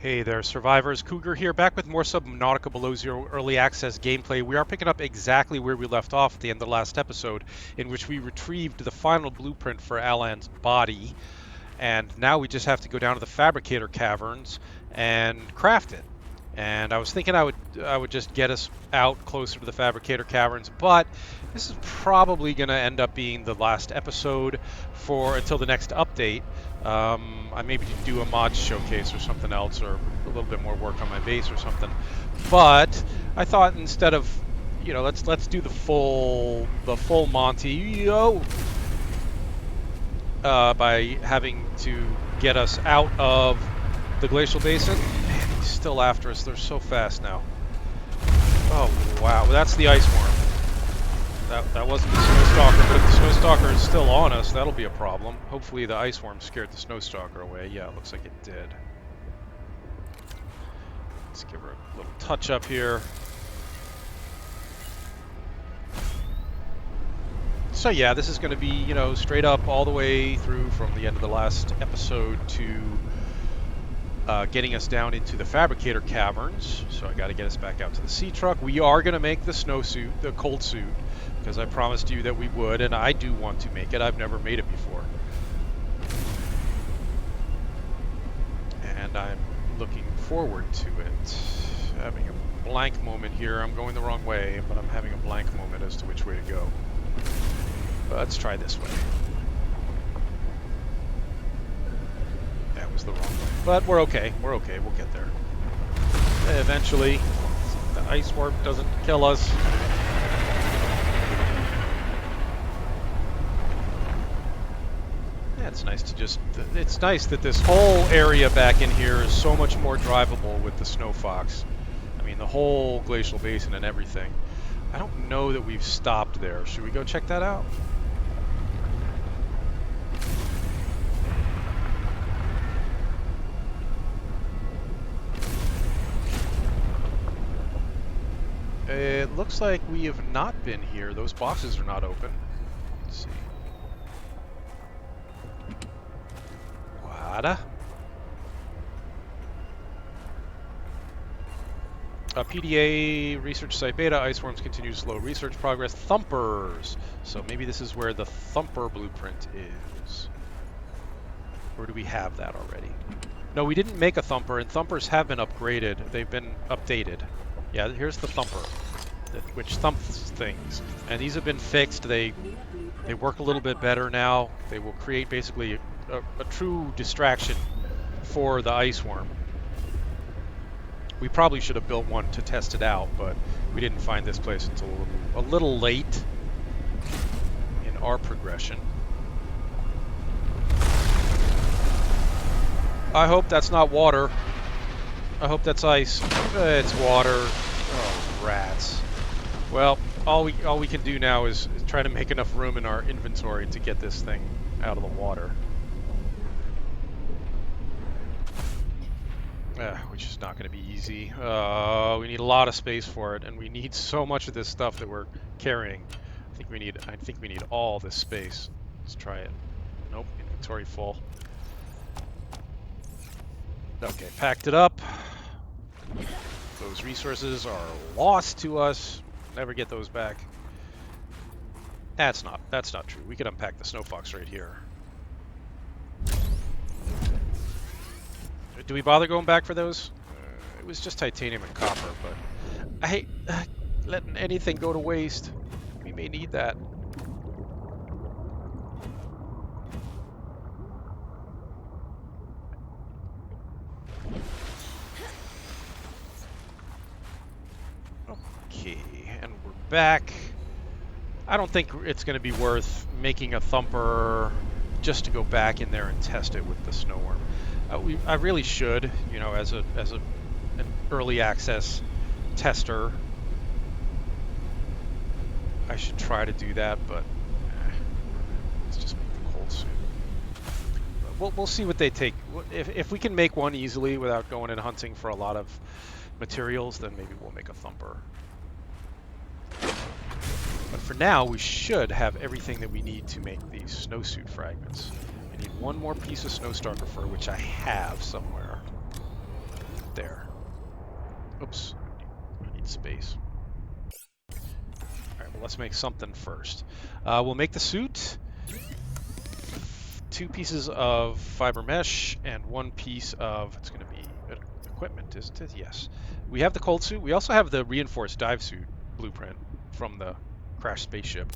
Hey there, survivors. Cougar here, back with more Subnautica Below Zero early access gameplay. We are picking up exactly where we left off at the end of the last episode, in which we retrieved the final blueprint for Alan's body, and now we just have to go down to the fabricator caverns and craft it. And I was thinking I would just get us out closer to the fabricator caverns, but this is probably going to end up being the last episode for until the next update. I maybe do a mod showcase or something else, or a little bit more work on my base or something. But I thought instead of, let's do the full Monty by having to get us out of the glacial basin. Man, he's still after us. They're so fast now. Oh wow, that's the ice worm. That wasn't the snow stalker, but if the snow stalker is still on us, that'll be a problem. Hopefully the ice worm scared the snow stalker away. Yeah, it looks like it did. Let's give her a little touch up here. So yeah, this is going to be, straight up all the way through from the end of the last episode to getting us down into the fabricator caverns. So I got to get us back out to the sea truck. We are going to make the snowsuit, the cold suit, because I promised you that we would, and I do want to make it. I've never made it before. And I'm looking forward to it. Having a blank moment here. I'm going the wrong way, but I'm having a blank moment as to which way to go. Let's try this way. That was the wrong way. But we're okay. We're okay. We'll get there. Eventually, the ice warp doesn't kill us. Yeah, it's nice to just... It's nice that this whole area back in here is so much more drivable with the Snow Fox. I mean, the whole glacial basin and everything. I don't know that we've stopped there. Should we go check that out? It looks like we have not been here. Those boxes are not open. Let's see. What? PDA, research site beta, ice worms continue slow research progress, thumpers. So maybe this is where the thumper blueprint is. Or do we have that already? No, we didn't make a thumper, and thumpers have been upgraded. They've been updated. Yeah, here's the thumper, which thumps things. And these have been fixed. They work a little bit better now. They will create basically a true distraction for the ice worm. We probably should have built one to test it out, but we didn't find this place until a little late in our progression. I hope that's not water. I hope that's ice. It's water. Oh, rats. Well, all we can do now is try to make enough room in our inventory to get this thing out of the water. Which is not going to be easy. We need a lot of space for it, and we need so much of this stuff that we're carrying. I think we need all this space. Let's try it. Nope, inventory full. Okay, packed it up. Those resources are lost to us. Never get those back. That's not true. We could unpack the Snow Fox right here. Do we bother going back for those? It was just titanium and copper, but I hate letting anything go to waste. We may need that. Okay, and we're back. I don't think it's going to be worth making a thumper just to go back in there and test it with the snow worm. I really should, as an early access tester, I should try to do that, but let's just make the cold suit. We'll see what they take. If we can make one easily without going and hunting for a lot of materials, then maybe we'll make a thumper. But for now, we should have everything that we need to make these snowsuit fragments. I need one more piece of snow stalker fur, which I have somewhere. right there. Oops, I need space. All right, well, let's make something first. We'll make the suit. 2 pieces of fiber mesh and 1 piece of, it's going to be equipment, isn't it? Yes. We have the cold suit. We also have the reinforced dive suit blueprint from the crashed spaceship.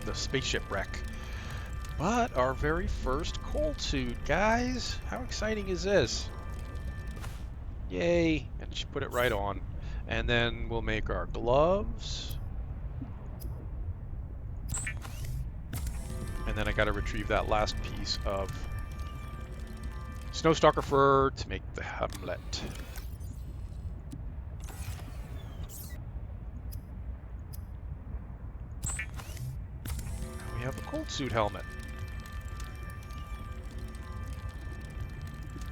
The spaceship wreck. But our very first cold suit, guys. How exciting is this? Yay. And she put it right on. And then we'll make our gloves. And then I gotta retrieve that last piece of Snowstalker fur to make the helmet. We have a cold suit helmet.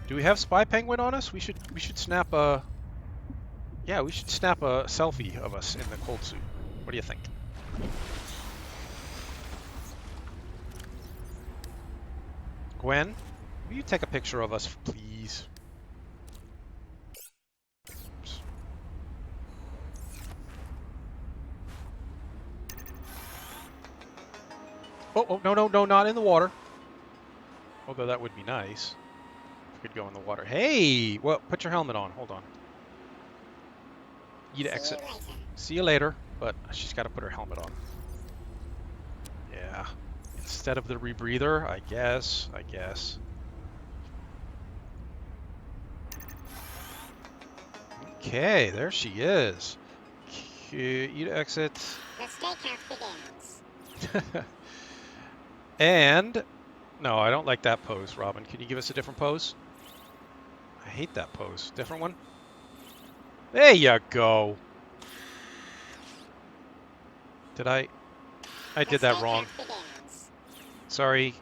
Do we have Spy Penguin on us? We should snap a we should snap a selfie of us in the cold suit. What do you think? Gwen, will you take a picture of us, please? Oops. Oh, no, not in the water. Although that would be nice. If we could go in the water. Hey! Well, put your helmet on. Hold on. You to exit. See you later. But she's got to put her helmet on. Yeah. Instead of the rebreather, I guess. Okay, there she is. You to exit. The stakeout begins. And no, I don't like that pose, Robin. Can you give us a different pose? I hate that pose. Different one? There you go. Did I did that wrong. Sorry.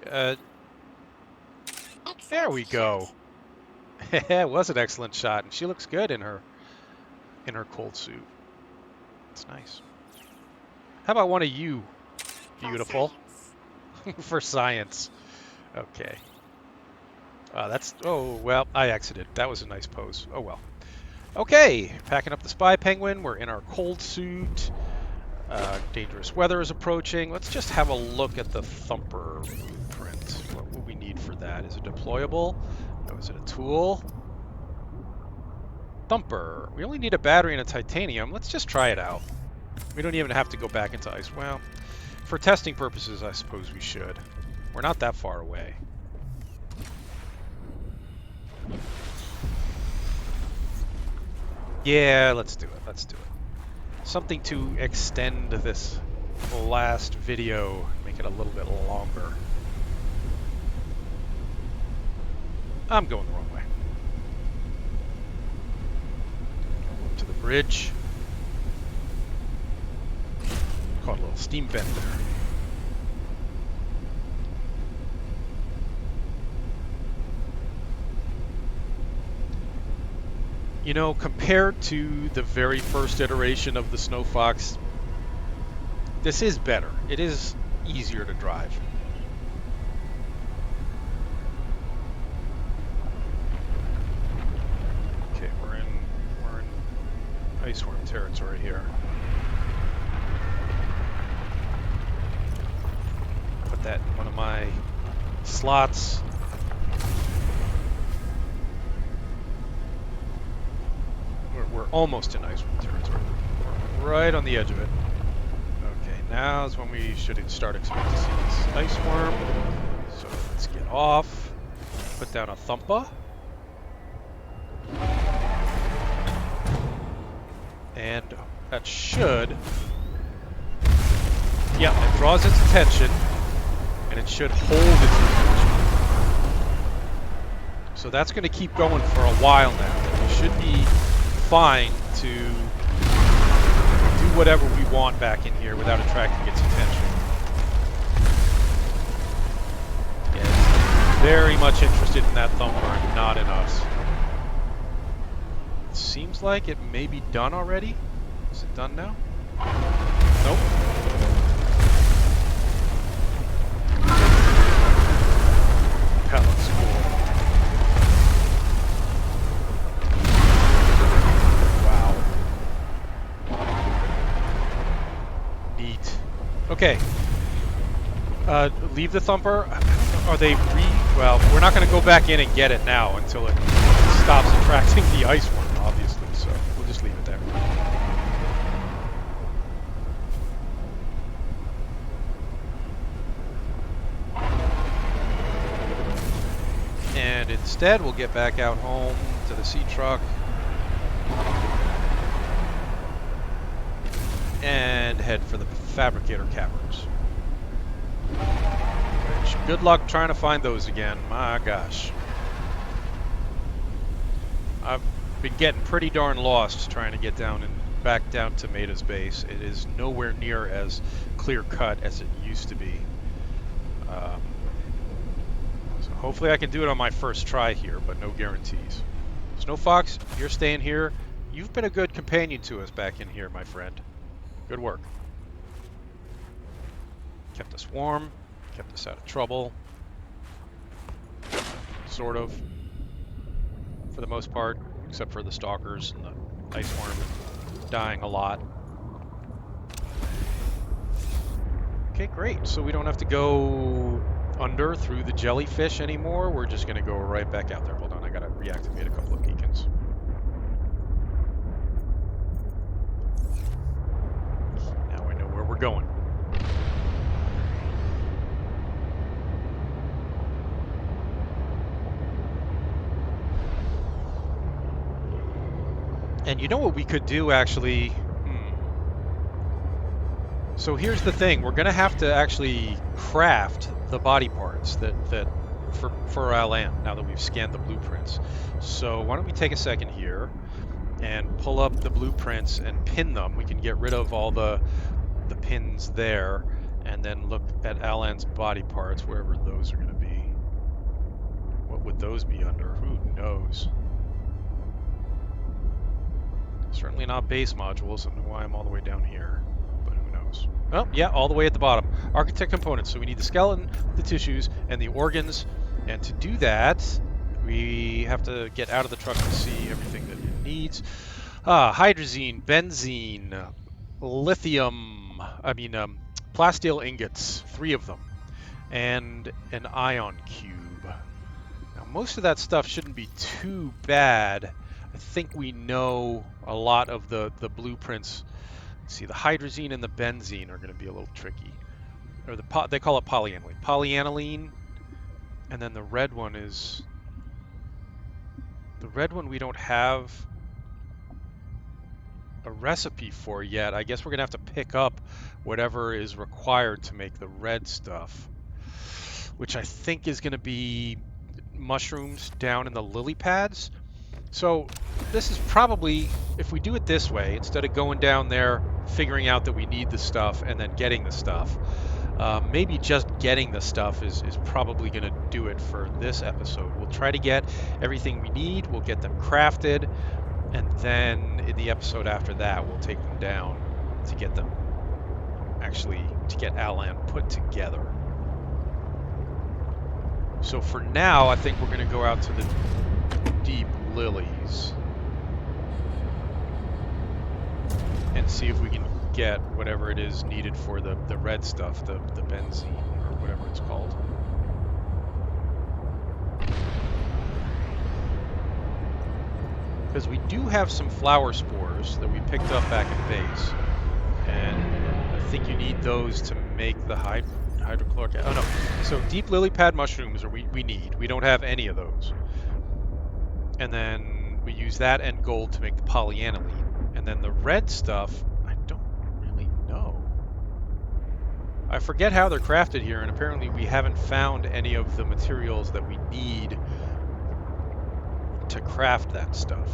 There we go. It was an excellent shot, and she looks good in her cold suit. It's nice. How about one of you? Beautiful. For science. Okay. Oh, well, I exited. That was a nice pose. Oh, well. Okay, packing up the Spy Penguin. We're in our cold suit. Dangerous weather is approaching. Let's just have a look at the Thumper blueprint. What will we need for that? Is it deployable? No, is it a tool? Thumper. We only need a battery and a titanium. Let's just try it out. We don't even have to go back into ice. Well, for testing purposes, I suppose we should. We're not that far away. Yeah, let's do it. Something to extend this last video, make it a little bit longer. I'm going the wrong way. Up to the bridge. Caught a little steam vent there. You know, compared to the very first iteration of the Snow Fox, this is better. It is easier to drive. Okay, we're in Iceworm territory here. Put that in one of my slots. We're almost in Iceworm territory. We're right on the edge of it. Okay, now is when we should start expecting to see this Iceworm. So let's get off. Put down a Thumper. And that should... Yeah, it draws its attention. And it should hold its attention. So that's going to keep going for a while now. We should be fine to do whatever we want back in here without attracting its attention. Yeah, it's very much interested in that Thumper and not in us. It seems like it may be done already. Is it done now? Nope. That looks cool. Okay. Leave the Thumper. Are they well, we're not going to go back in and get it now until it stops attracting the ice one, obviously, so we'll just leave it there. And instead, we'll get back out home to the sea truck. And head for the fabricator caverns. Which, good luck trying to find those again. My gosh. I've been getting pretty darn lost trying to get down and back down to Maida's base. It is nowhere near as clear cut as it used to be. So hopefully I can do it on my first try here, but no guarantees. Snow Fox, you're staying here. You've been a good companion to us back in here, my friend. Good work. Kept us warm, kept us out of trouble. Sort of. For the most part, except for the stalkers and the ice worm dying a lot. Okay, great. So we don't have to go under through the jellyfish anymore. We're just going to go right back out there. Hold on, I got to reactivate a couple of beacons. Now I know where we're going. And you know what we could do, actually? So here's the thing. We're going to have to actually craft the body parts that for our land, now that we've scanned the blueprints. So why don't we take a second here and pull up the blueprints and pin them. We can get rid of all the pins there, and then look at Alan's body parts, wherever those are going to be. What would those be under? Who knows? Certainly not base modules. I don't know why I'm all the way down here, but who knows? Oh, yeah, all the way at the bottom. Architect components. So we need the skeleton, the tissues, and the organs. And to do that, we have to get out of the truck to see everything that it needs. Hydrazine, benzene, lithium, plasteel ingots, 3 of them, and an ion cube. Now, most of that stuff shouldn't be too bad. I think we know a lot of the blueprints. Let's see, the hydrazine and the benzene are going to be a little tricky. Or they call it polyaniline. Polyaniline, and then the red one is... The red one we don't have a recipe for yet. I guess we're going to have to pick up whatever is required to make the red stuff, which I think is going to be mushrooms down in the lily pads. So this is probably, if we do it this way, instead of going down there, figuring out that we need the stuff and then getting the stuff, maybe just getting the stuff is probably going to do it for this episode. We'll try to get everything we need, we'll get them crafted, and then in the episode after that, we'll take them down to get them, actually, to get Alan put together. So for now, I think we're going to go out to the deep lilies and see if we can get whatever it is needed for the red stuff, the benzene or whatever it's called. Because we do have some flower spores that we picked up back at base, and I think you need those to make the hydrochloric. Oh no! So deep lily pad mushrooms we need. We don't have any of those. And then we use that and gold to make the polyaniline. And then the red stuff, I don't really know. I forget how they're crafted here, and apparently we haven't found any of the materials that we need to craft that stuff.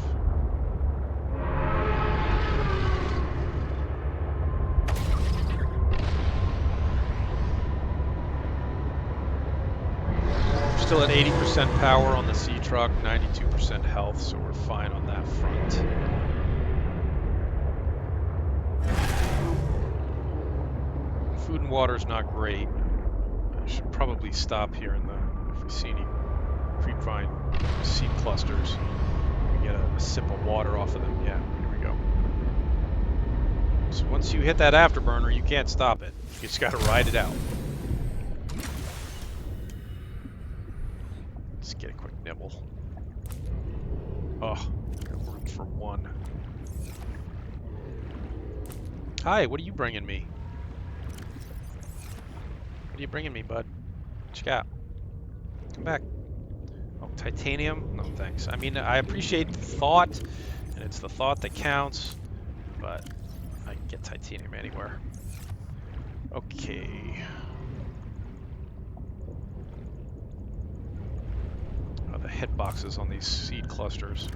Still at 80% power on the sea truck, 92% health, so we're fine on that front. Food and water's not great. I should probably stop here if we see any creepvine seed clusters. We get a sip of water off of them. Yeah, here we go. So once you hit that afterburner, you can't stop it. You just gotta ride it out. Let's get a quick nibble. Oh, got room for one. Hi, what are you bringing me? What are you bringing me, bud? What you got? Come back. Oh, titanium? No, thanks. I mean, I appreciate the thought, and it's the thought that counts, but I can get titanium anywhere. Okay. Oh, the hitboxes on these seed clusters.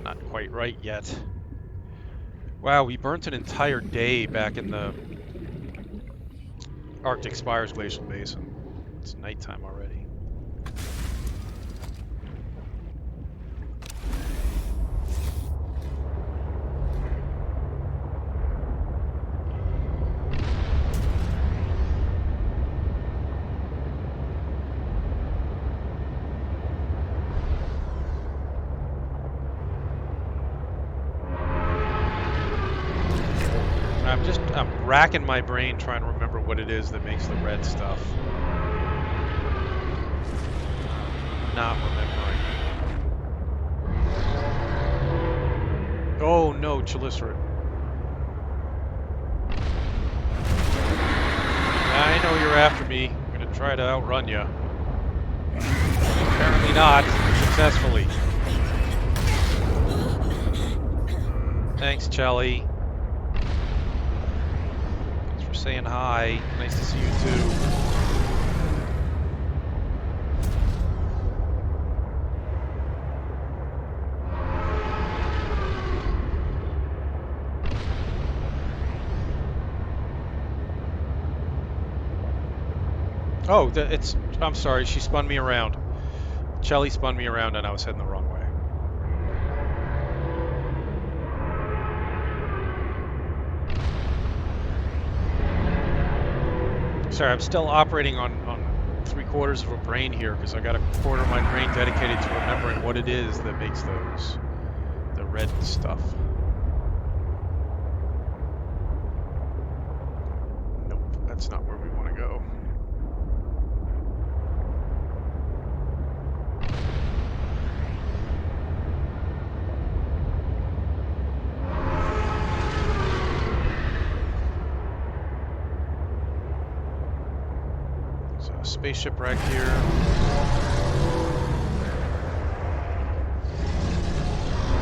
Not quite right yet. Wow, we burnt an entire day back in the Arctic Spires Glacial Basin. It's nighttime already. I'm racking my brain trying to remember what it is that makes the red stuff. Not remembering. Oh no, Chelicerate. I know you're after me. I'm gonna try to outrun you. Apparently not, successfully. Thanks, Chelly. Thanks for saying hi. Nice to see you too. Oh, I'm sorry, she spun me around. Chelly spun me around and I was heading the wrong way. Sorry, I'm still operating on 3/4 of a brain here because I got a quarter of my brain dedicated to remembering what it is that makes the red stuff. Nope, that's not where we want to go. So, spaceship right here.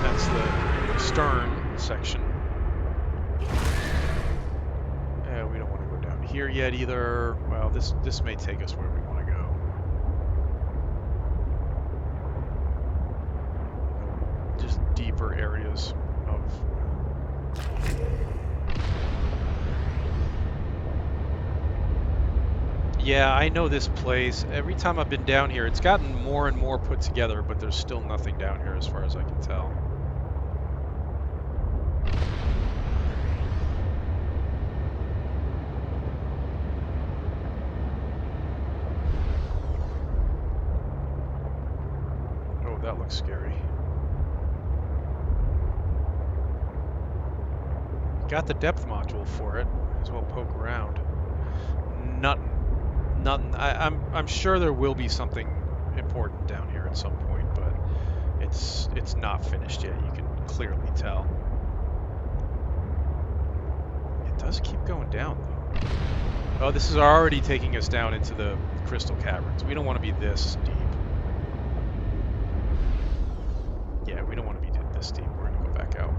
That's the stern section. Yeah, we don't want to go down here yet either. Well, this may take us where we want to go. Just deeper areas of... Yeah, I know this place. Every time I've been down here, it's gotten more and more put together, but there's still nothing down here as far as I can tell. Oh, that looks scary. Got the depth module for it. Might as well poke around. Nothing. I'm sure there will be something important down here at some point, but it's not finished yet. You can clearly tell. It does keep going down though. Oh, this is already taking us down into the crystal caverns. We don't want to be this deep. Yeah, we don't want to be this deep. We're gonna go back out.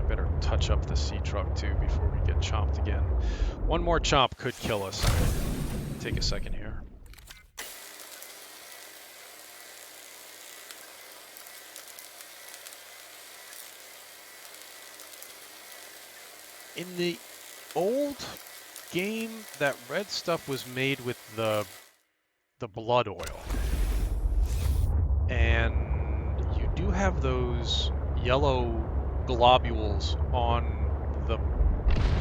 Better touch up the sea truck too before we get chomped again. One more chomp could kill us. Take a second here. In the old game, that red stuff was made with the blood oil. And you do have those yellow globules on the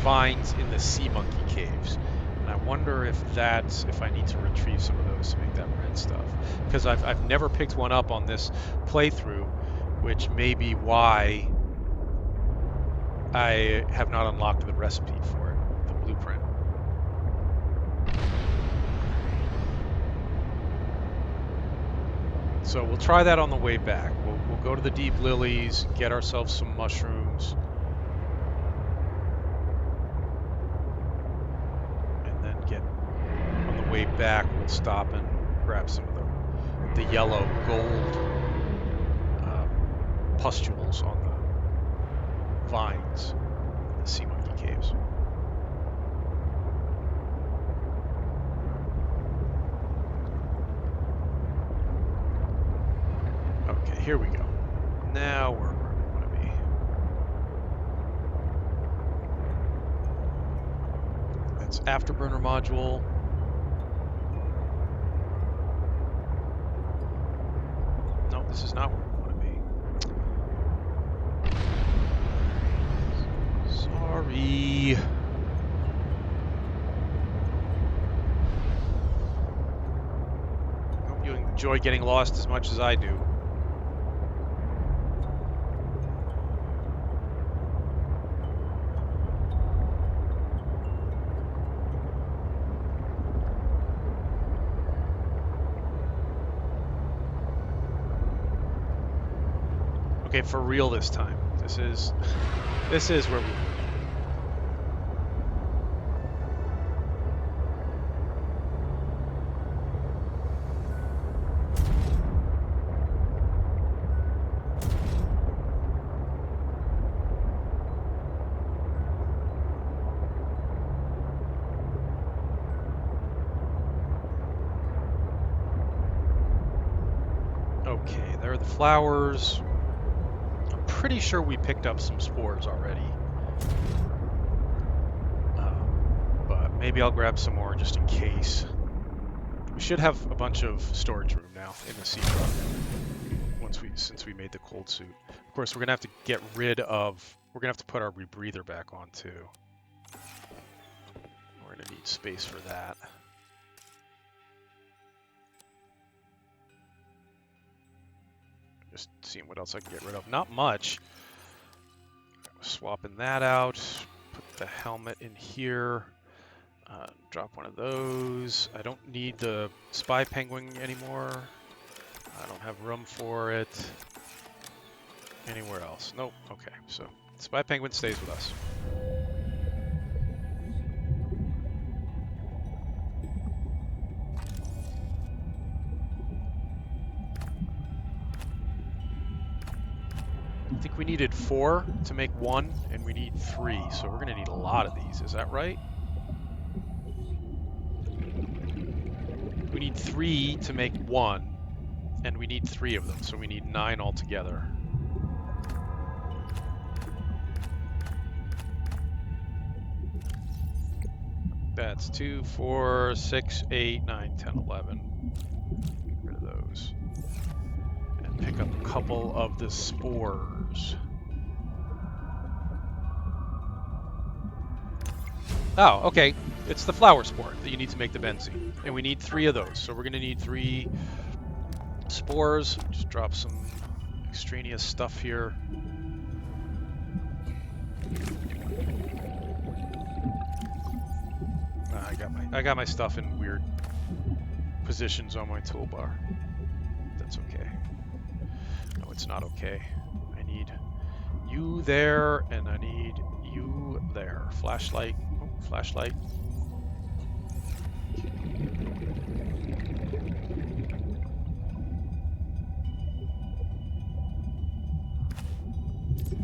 vines in the sea monkey caves, and I wonder if I need to retrieve some of those to make that red stuff, because I've never picked one up on this playthrough, which may be why I have not unlocked the recipe for it, the blueprint. So we'll try that on the way back. We'll go to the deep lilies, get ourselves some mushrooms, and then get on the way back. We'll stop and grab some of the yellow gold pustules on the vines in the sea monkey caves. Okay, here we go. Now we're where we want to be. That's afterburner module. No, this is not where we want to be. Sorry. Hope you enjoy getting lost as much as I do. Okay, for real this time. This is where we. Okay, there are the flowers. Pretty sure we picked up some spores already, but maybe I'll grab some more just in case. We should have a bunch of storage room now in the sea truck since we made the cold suit. Of course, we're gonna have to get rid of. We're gonna have to put our rebreather back on too. We're gonna need space for that. Just seeing what else I can get rid of. Not much. Swapping that out. Put the helmet in here. Drop one of those. I don't need the spy penguin anymore. I don't have room for it. Anywhere else? Nope. Okay, so spy penguin stays with us. I think we needed 4 to make 1, and we need 3, so we're going to need a lot of these. Is that right? We need 3 to make 1, and we need 3 of them, so we need 9 altogether. That's 2, 4, 6, 8, 9, 10, 11. Get rid of those. And pick up a couple of the spores. Oh, okay. It's the flower spore that you need to make the benzene. And we need 3 of those. So we're going to need 3 spores. Just drop some extraneous stuff here. I got my stuff in weird positions on my toolbar. That's okay. No, it's not okay. I need you there, and I need you there. Flashlight. Oh, flashlight.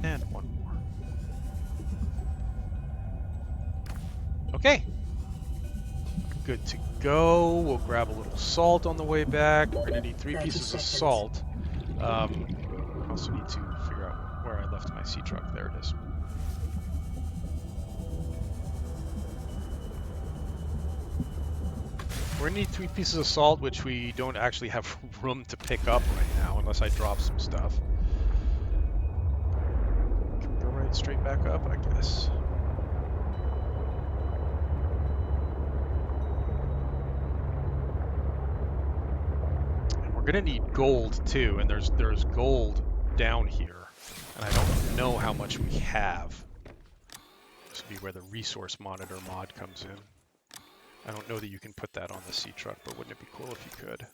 And one more. Okay. Good to go. We'll grab a little salt on the way back. We're going to need 3 pieces of salt. I also need to figure out where I left my sea truck. There it is. We're going to need 3 pieces of salt, which we don't actually have room to pick up right now, unless I drop some stuff. Can we go right straight back up, I guess. We're gonna need gold too, and there's gold down here, and I don't know how much we have. This would be where the resource monitor mod comes in. I don't know that you can put that on the sea truck, but wouldn't it be cool if you could?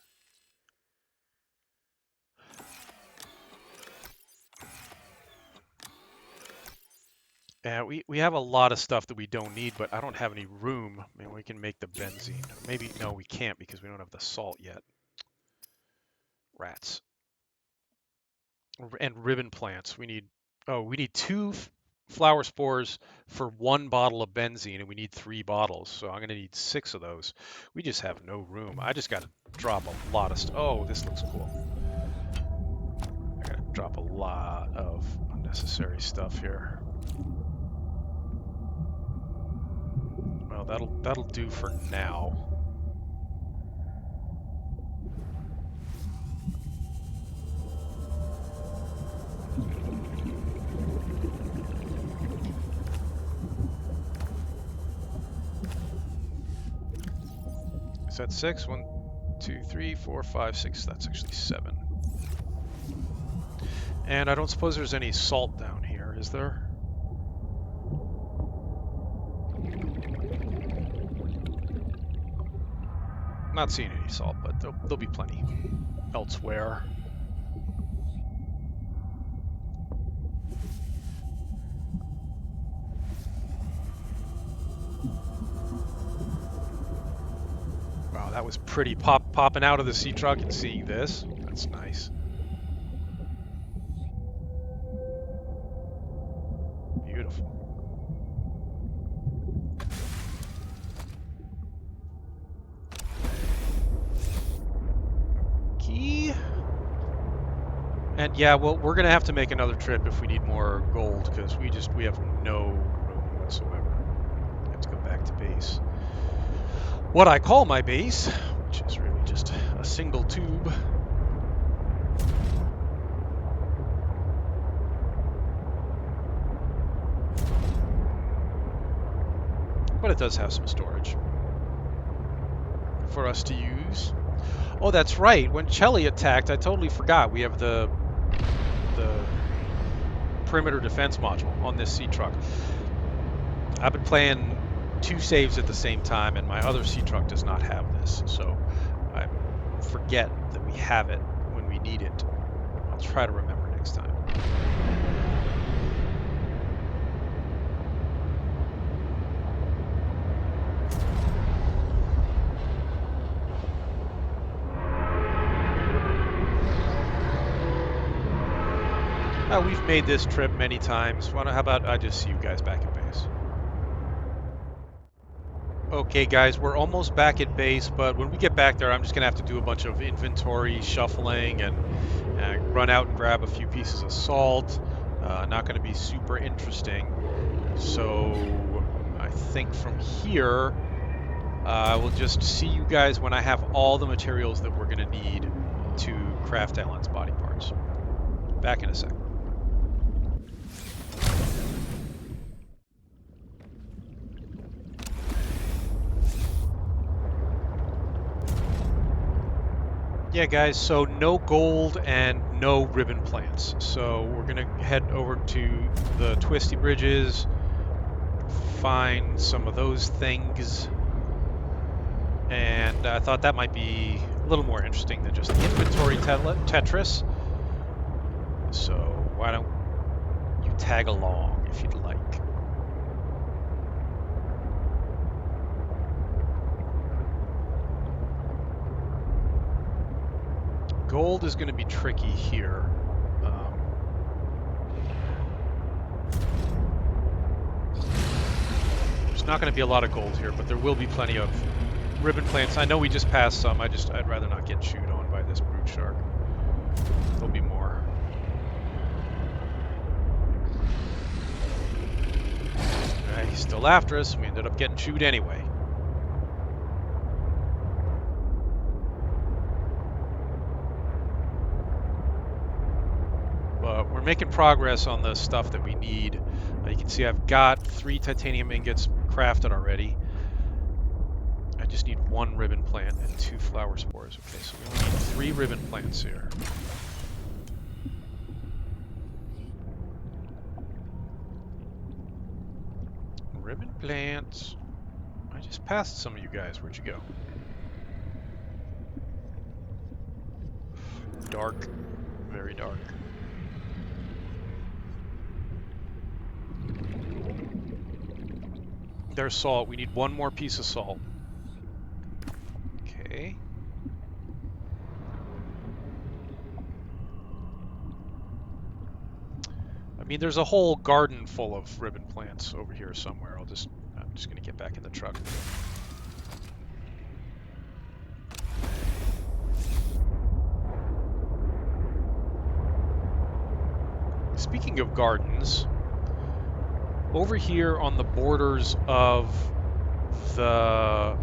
Yeah, we have a lot of stuff that we don't need, but I don't have any room. I mean, we can make the benzene. Maybe, no, we can't because we don't have the salt yet. Rats. And ribbon plants. We need, oh, we need 2 flower spores for 1 bottle of benzene, and we need 3 bottles. So I'm going to need 6 of those. We just have no room. I just got to drop a lot of stuff. Oh, this looks cool. I got to drop a lot of unnecessary stuff here. Well, that'll do for now. Is that 6? 1, 2, 3, 4, 5, 6. That's actually 7. And I don't suppose there's any salt down here, is there? Not seeing any salt, but there'll be plenty elsewhere. Wow, that was pretty popping out of the sea truck and seeing this. That's nice. Beautiful. And yeah, well, we're gonna have to make another trip if we need more gold, because we have no room whatsoever. I have to go back to base. What I call my base, which is really just a single tube. But it does have some storage for us to use. Oh, that's right. When Chelly attacked, I totally forgot. We have the perimeter defense module on this sea truck. I've been playing 2 saves at the same time, and my other sea truck does not have this, so I forget that we have it when we need it. I'll try to remember next time. We've made this trip many times. How about I just see you guys back at base? Okay, guys, we're almost back at base, but when we get back there, I'm just going to have to do a bunch of inventory shuffling and run out and grab a few pieces of salt. Not going to be super interesting. So I think from here, we'll just see you guys when I have all the materials that we're going to need to craft Alan's body parts. Back in a sec. Yeah, guys, so no gold and no ribbon plants. So we're going to head over to the twisty bridges, find some of those things. And I thought that might be a little more interesting than just inventory Tetris. So why don't you tag along if you'd like. Gold is going to be tricky here. There's not going to be a lot of gold here, but there will be plenty of ribbon plants. I know we just passed some. I'd rather not get chewed on by this brute shark. There'll be more. He's still after us. We ended up getting chewed anyway. But we're making progress on the stuff that we need. You can see I've got 3 titanium ingots crafted already. I just need 1 ribbon plant and 2 flower spores. Okay, so we only need 3 ribbon plants here. Ribbon plants. I just passed some of you guys. Where'd you go? Dark. Very dark. There's salt. We need one more piece of salt. Okay. I mean, there's a whole garden full of ribbon plants over here somewhere. I'm just gonna get back in the truck. Speaking of gardens, over here on the borders of the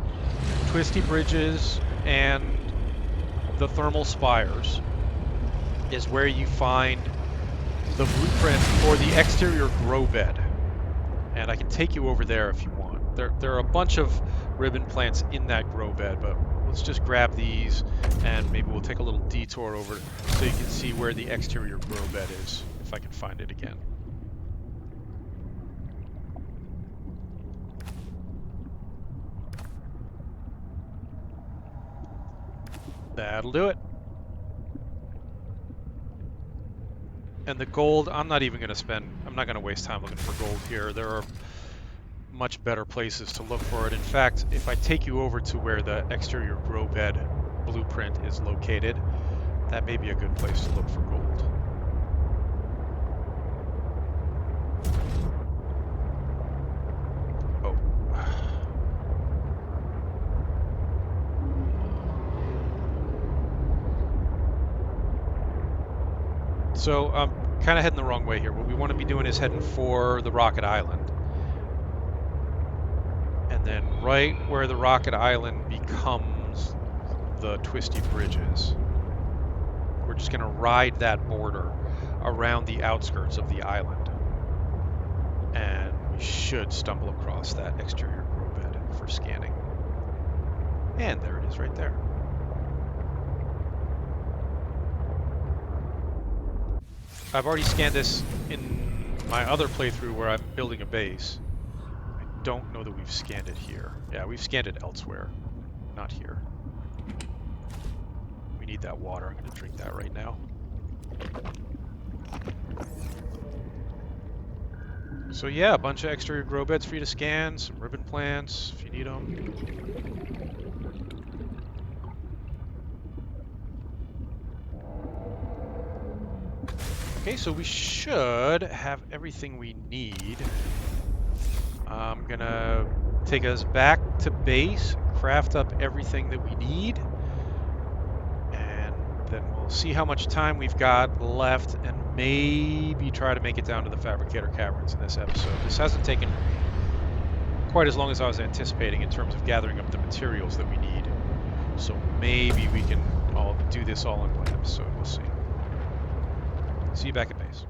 twisty bridges and the thermal spires is where you find the blueprint for the exterior grow bed. And I can take you over there if you want. There are a bunch of ribbon plants in that grow bed, but let's just grab these and maybe we'll take a little detour over so you can see where the exterior grow bed is, if I can find it again. That'll do it. And the gold, I'm not even going to spend, I'm not going to waste time looking for gold here. There are much better places to look for it. In fact, if I take you over to where the exterior grow bed blueprint is located, that may be a good place to look for gold. Oh. So I'm kind of heading the wrong way here. What we want to be doing is heading for the Rocket Island. And then right where the Rocket Island becomes the twisty bridges, we're just going to ride that border around the outskirts of the island. And we should stumble across that exterior grow bed for scanning. And there it is right there. I've already scanned this in my other playthrough where I'm building a base. I don't know that we've scanned it here. Yeah, we've scanned it elsewhere, not here. We need that water. I'm going to drink that right now. So yeah, a bunch of exterior grow beds for you to scan, some ribbon plants if you need them. Okay, so we should have everything we need. I'm gonna take us back to base, craft up everything that we need, and then we'll see how much time we've got left and maybe try to make it down to the Fabricator Caverns in this episode. This hasn't taken quite as long as I was anticipating in terms of gathering up the materials that we need. So maybe we can all do this all in one episode, we'll see. See you back at base.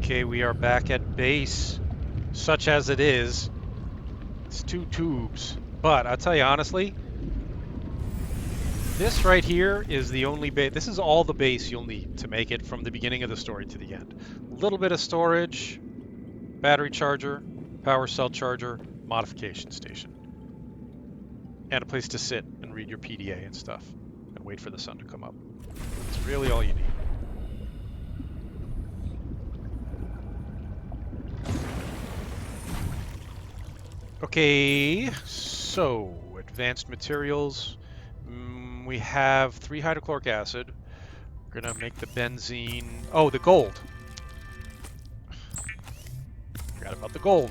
Okay, we are back at base. Such as it is. It's 2 tubes. But I'll tell you honestly, this right here is the only base. This is all the base you'll need to make it from the beginning of the story to the end. A little bit of storage, battery charger, power cell charger, modification station. And a place to sit and read your PDA and stuff and wait for the sun to come up. That's really all you need. Okay, so advanced materials. We have 3 hydrochloric acid. We're gonna make the benzene. Oh, the gold. Forgot about the gold.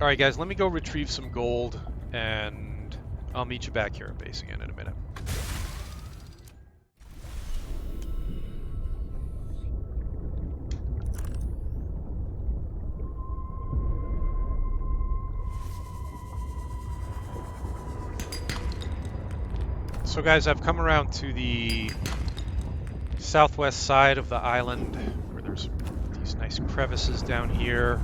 Alright guys, let me go retrieve some gold, and I'll meet you back here at base again in a minute. So guys, I've come around to the southwest side of the island, where there's these These nice crevices down here.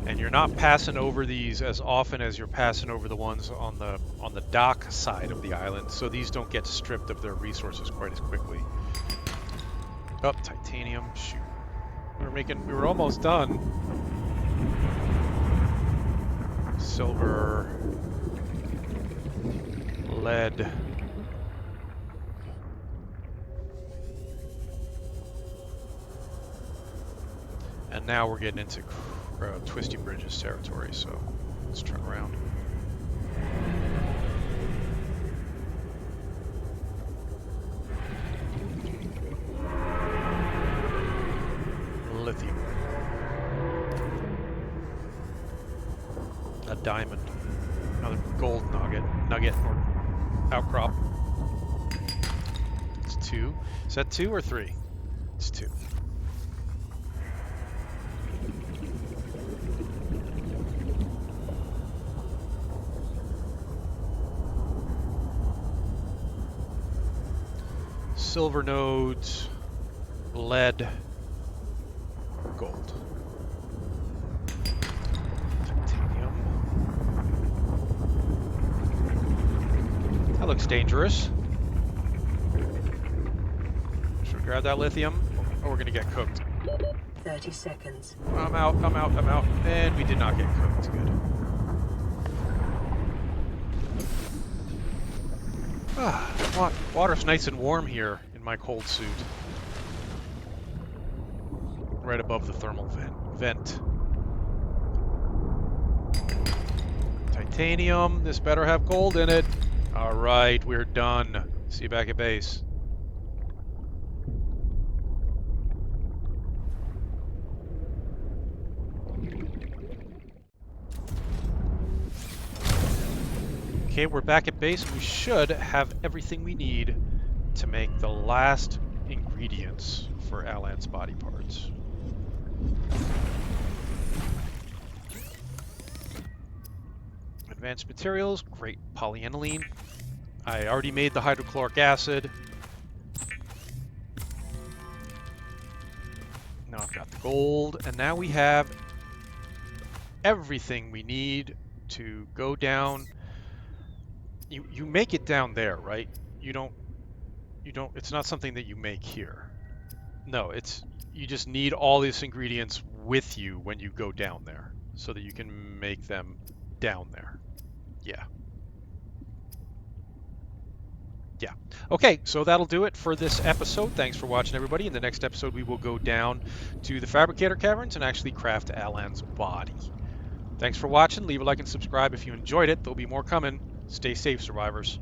And you're not passing over these as often as you're passing over the ones on the dock side of the island, so these don't get stripped of their resources quite as quickly. Oh, titanium, shoot. We were almost done. Silver, lead. And now we're getting into Twisty Bridges territory, so let's turn around. Lithium. A diamond. Another gold nugget or outcrop. It's 2. Is that 2 or 3? It's 2. Silver nodes, lead, gold. Titanium. That looks dangerous. Should we grab that lithium? Or we're gonna get cooked. 30 seconds. I'm out. And we did not get cooked. Good. Water's nice and warm here in my cold suit. Right above the thermal vent. Titanium. This better have gold in it. Alright, we're done. See you back at base. Okay, we're back at base. We should have everything we need to make the last ingredients for Alan's body parts. Advanced materials, great polyaniline. I already made the hydrochloric acid. Now I've got the gold, and now we have everything we need to go down. You make it down there, right? You don't, it's not something that you make here. No, you just need all these ingredients with you when you go down there so that you can make them down there. Yeah. Yeah. Okay, so that'll do it for this episode. Thanks for watching, everybody. In the next episode, we will go down to the Fabricator Caverns and actually craft Alan's body. Thanks for watching. Leave a like and subscribe if you enjoyed it. There'll be more coming. Stay safe, survivors.